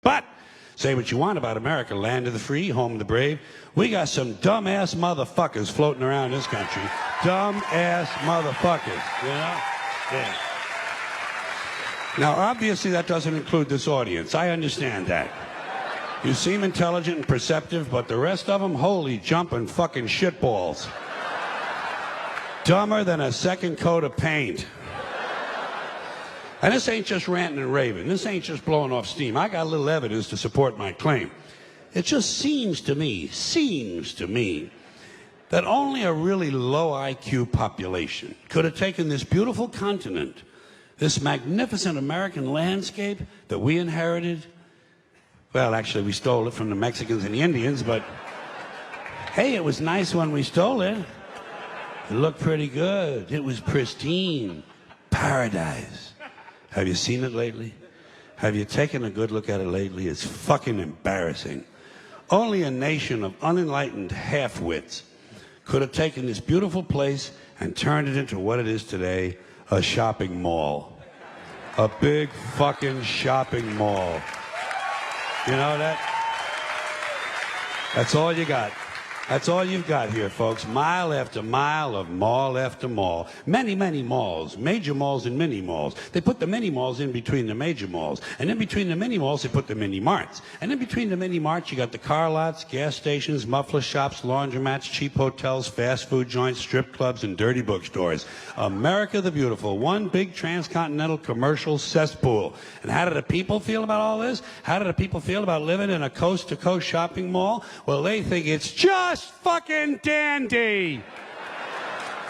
But say what you want about America, land of the free, home of the brave. We got some dumbass motherfuckers floating around this country. Dumbass motherfuckers, you know? Yeah. Now, obviously, that doesn't include this audience. I understand that. You seem intelligent and perceptive, but the rest of them, holy jumping fucking shitballs. Dumber than a second coat of paint. And this ain't just ranting and raving. This ain't just blowing off steam. I got a little evidence to support my claim. It just seems to me that only a really low IQ population could have taken this beautiful continent, this magnificent American landscape that we inherited. Well, actually, we stole it from the Mexicans and the Indians, but hey, it was nice when we stole it. It looked pretty good. It was pristine. Paradise. Have you seen it lately? Have you taken a good look at it lately? It's fucking embarrassing. Only a nation of unenlightened half-wits could have taken this beautiful place and turned it into what it is today, a shopping mall. A big fucking shopping mall. You know that? That's all you got. That's all you've got here, folks. Mile after mile of mall after mall. Many, many malls. Major malls and mini malls. They put the mini malls in between the major malls. And in between the mini malls, they put the mini marts. And in between the mini marts, you got the car lots, gas stations, muffler shops, laundromats, cheap hotels, fast food joints, strip clubs, and dirty bookstores. America the Beautiful. One big transcontinental commercial cesspool. And how do the people feel about all this? How do the people feel about living in a coast-to-coast shopping mall? Well, they think it's just fucking dandy.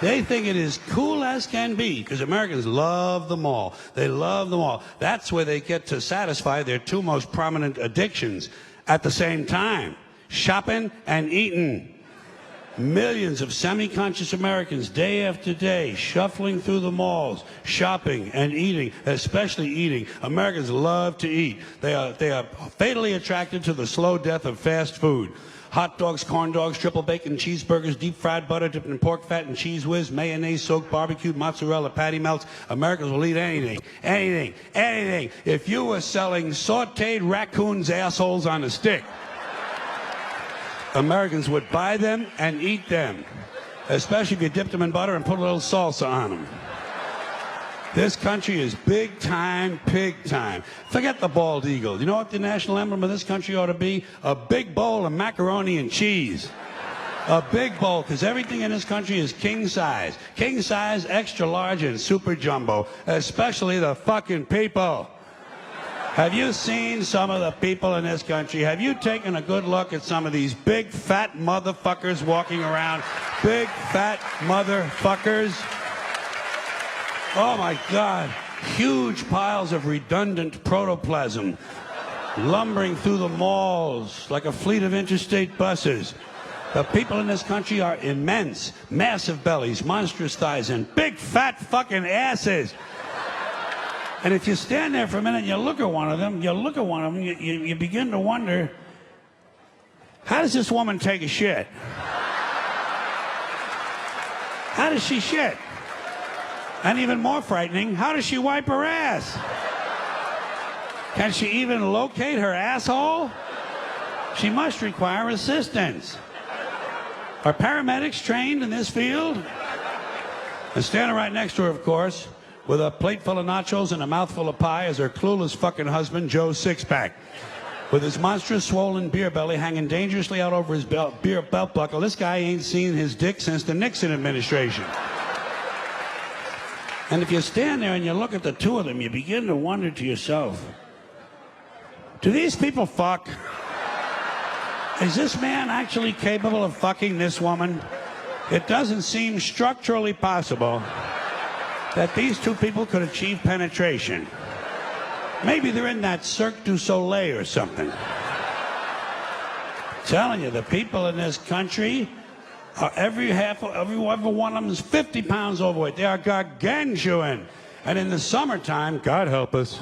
They think it is cool as can be because Americans love the mall. They love the mall. That's where they get to satisfy their two most prominent addictions at the same time: shopping and eating. Millions of semi-conscious Americans day after day shuffling through the malls, shopping and eating, especially eating. Americans love to eat. They are fatally attracted to the slow death of fast food. Hot dogs, corn dogs, triple bacon cheeseburgers, deep fried butter dipped in pork fat and cheese whiz, mayonnaise soaked barbecued mozzarella patty melts. Americans will eat anything, anything, anything. If you were selling sauteed raccoons' assholes on a stick, Americans would buy them and eat them, especially if you dipped them in butter and put a little salsa on them. This country is big time, pig time. Forget the bald eagle. You know what the national emblem of this country ought to be? A big bowl of macaroni and cheese. A big bowl, because everything in this country is king size. King size, extra large, and super jumbo, especially the fucking people. Have you seen some of the people in this country? Have you taken a good look at some of these big fat motherfuckers walking around? Big fat motherfuckers. Oh my God, huge piles of redundant protoplasm lumbering through the malls like a fleet of interstate buses. The people in this country are immense, massive bellies, monstrous thighs, and big fat fucking asses. And if you stand there for a minute and you look at one of them, you begin to wonder, how does this woman take a shit? How does she shit? And even more frightening, how does she wipe her ass? Can she even locate her asshole? She must require assistance. Are paramedics trained in this field? And standing right next to her, of course, with a plate full of nachos and a mouthful of pie is her clueless fucking husband, Joe Sixpack. With his monstrous swollen beer belly hanging dangerously out over his belt buckle, this guy ain't seen his dick since the Nixon administration. And if you stand there and you look at the two of them, you begin to wonder to yourself, do these people fuck? Is this man actually capable of fucking this woman? It doesn't seem structurally possible that these two people could achieve penetration. Maybe they're in that Cirque du Soleil or something. I'm telling you, the people in this country, every one of them is 50 pounds overweight. They are gargantuan. And in the summertime, God help us,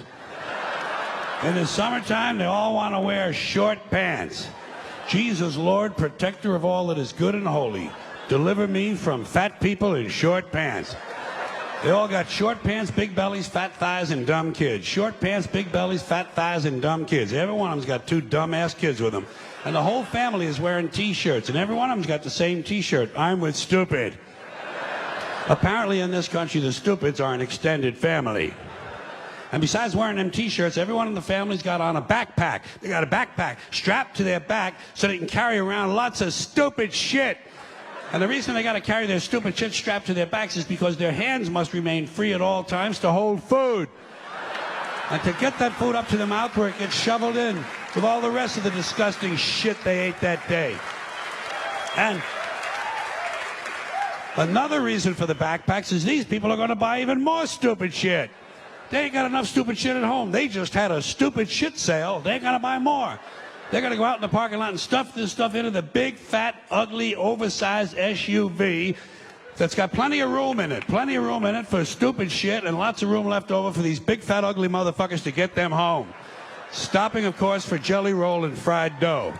in the summertime, they all want to wear short pants. Jesus, Lord, protector of all that is good and holy, deliver me from fat people in short pants. They all got short pants, big bellies, fat thighs, and dumb kids. Short pants, big bellies, fat thighs, and dumb kids. Every one of them's got 2 dumb-ass kids with them. And the whole family is wearing T-shirts, and every one of them's got the same T-shirt. I'm with stupid. Apparently in this country, the stupids are an extended family. And besides wearing them T-shirts, everyone in the family's got on a backpack. They got a backpack strapped to their back so they can carry around lots of stupid shit. And the reason they got to carry their stupid shit strapped to their backs is because their hands must remain free at all times to hold food. And to get that food up to the mouth where it gets shoveled in with all the rest of the disgusting shit they ate that day. And another reason for the backpacks is these people are going to buy even more stupid shit. They ain't got enough stupid shit at home. They just had a stupid shit sale. They ain't going to buy more. They're going to go out in the parking lot and stuff this stuff into the big, fat, ugly, oversized SUV that's got plenty of room in it. Plenty of room in it for stupid shit and lots of room left over for these big, fat, ugly motherfuckers to get them home. Stopping, of course, for jelly roll and fried dough.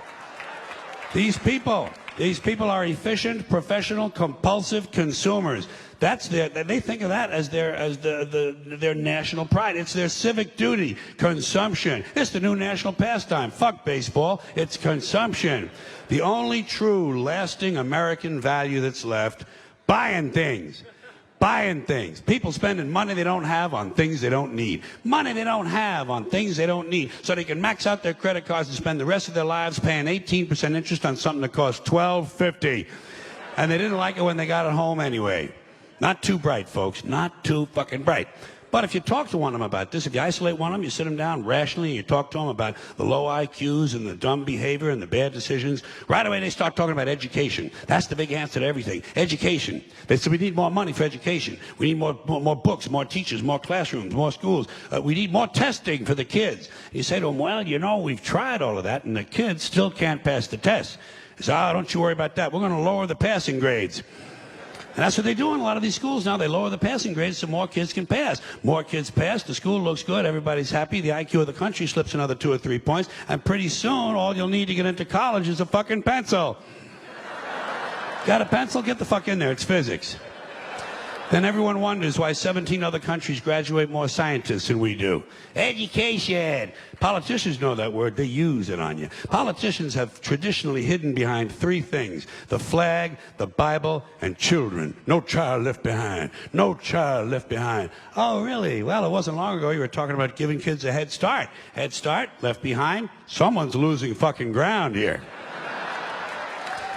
These people are efficient, professional, compulsive consumers. They think of that as their national pride. It's their civic duty. Consumption. It's the new national pastime. Fuck baseball. It's consumption. The only true, lasting American value that's left, buying things. Buying things. People spending money they don't have on things they don't need. Money they don't have on things they don't need. So they can max out their credit cards and spend the rest of their lives paying 18% interest on something that costs $12.50. And they didn't like it when they got it home anyway. Not too bright, folks. Not too fucking bright. But if you talk to one of them about this, if you isolate one of them, you sit them down rationally, and you talk to them about the low IQs and the dumb behavior and the bad decisions, right away they start talking about education. That's the big answer to everything. Education. They say we need more money for education. We need more books, more teachers, more classrooms, more schools. We need more testing for the kids. You say to them, well, you know, we've tried all of that, and the kids still can't pass the test. They say, oh, don't you worry about that. We're going to lower the passing grades. And that's what they do in a lot of these schools now. They lower the passing grades so more kids can pass. More kids pass, the school looks good, everybody's happy, the IQ of the country slips another 2 or 3 points, and pretty soon all you'll need to get into college is a fucking pencil. Got a pencil? Get the fuck in there, it's physics. Then everyone wonders why 17 other countries graduate more scientists than we do. Education. Politicians know that word. They use it on you. Politicians have traditionally hidden behind 3 things: the flag, the Bible, and children. No child left behind. No child left behind. Oh, really? Well, it wasn't long ago you were talking about giving kids a head start. Head start, left behind. Someone's losing fucking ground here.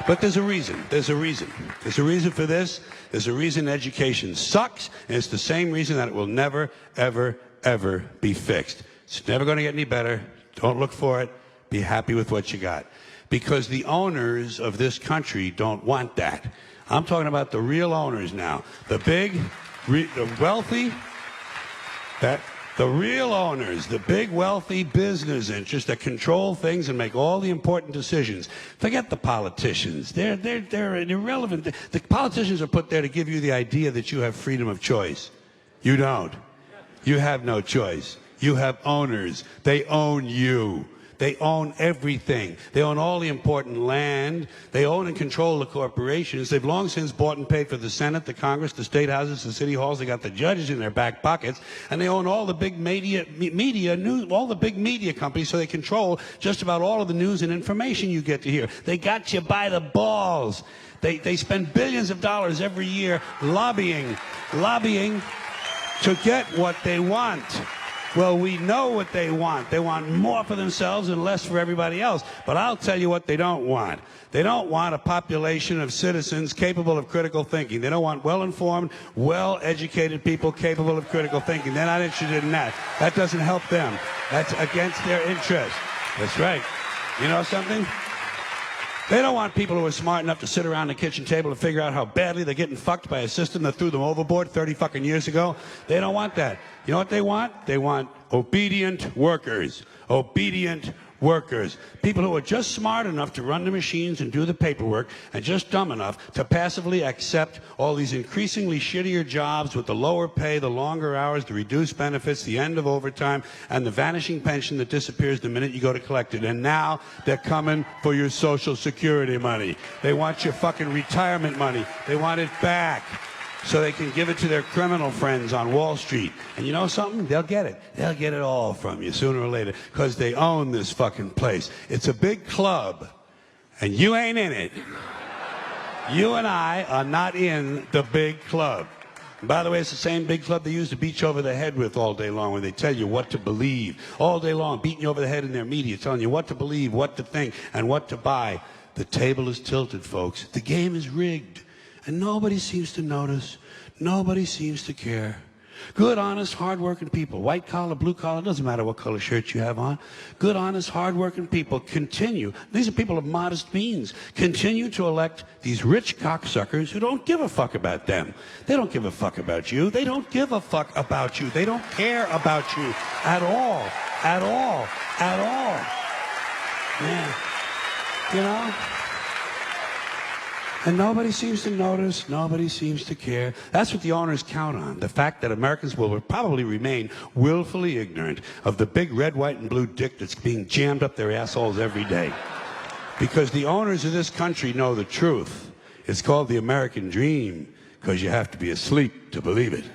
But there's a reason. There's a reason. There's a reason for this. There's a reason education sucks, and it's the same reason that it will never, ever, ever be fixed. It's never going to get any better. Don't look for it. Be happy with what you got. Because the owners of this country don't want that. I'm talking about the real owners now. The big, the wealthy, the real owners, the big wealthy business interests that control things and make all the important decisions. Forget the politicians. They're irrelevant. The politicians are put there to give you the idea that you have freedom of choice. You don't. You have no choice. You have owners. They own you. They own everything. They own all the important land. They own and control the corporations. They've long since bought and paid for the Senate, the Congress, the state houses, the city halls. They got the judges in their back pockets. And they own all the big media news, all the big media companies, so they control just about all of the news and information you get to hear. They got you by the balls. They spend billions of dollars every year lobbying to get what they want. Well, we know what they want. They want more for themselves and less for everybody else. But I'll tell you what they don't want. They don't want a population of citizens capable of critical thinking. They don't want well-informed, well-educated people capable of critical thinking. They're not interested in that. That doesn't help them. That's against their interest. That's right. You know something? They don't want people who are smart enough to sit around the kitchen table to figure out how badly they're getting fucked by a system that threw them overboard 30 fucking years ago. They don't want that. You know what they want? They want obedient workers. Obedient workers. People who are just smart enough to run the machines and do the paperwork, and just dumb enough to passively accept all these increasingly shittier jobs with the lower pay, the longer hours, the reduced benefits, the end of overtime, and the vanishing pension that disappears the minute you go to collect it. And now they're coming for your Social Security money. They want your fucking retirement money. They want it back. so they can give it to their criminal friends on Wall Street. And you know something? They'll get it. They'll get it all from you sooner or later because they own this fucking place. It's a big club, and you ain't in it. You and I are not in the big club. And by the way, it's the same big club they used to beat you over the head with all day long when they tell you what to believe. All day long, beating you over the head in their media, telling you what to believe, what to think, and what to buy. The table is tilted, folks. The game is rigged. And nobody seems to notice. Nobody seems to care. Good, honest, hard-working people, white collar, blue collar, doesn't matter what color shirt you have on. Good, honest, hard-working people continue. These are people of modest means. Continue to elect these rich cocksuckers who don't give a fuck about them. They don't give a fuck about you. They don't give a fuck about you. They don't care about you at all. At all. At all. Yeah. You know? And nobody seems to notice, nobody seems to care. That's what the owners count on, the fact that Americans will probably remain willfully ignorant of the big red, white, and blue dick that's being jammed up their assholes every day. Because the owners of this country know the truth. It's called the American dream, because you have to be asleep to believe it.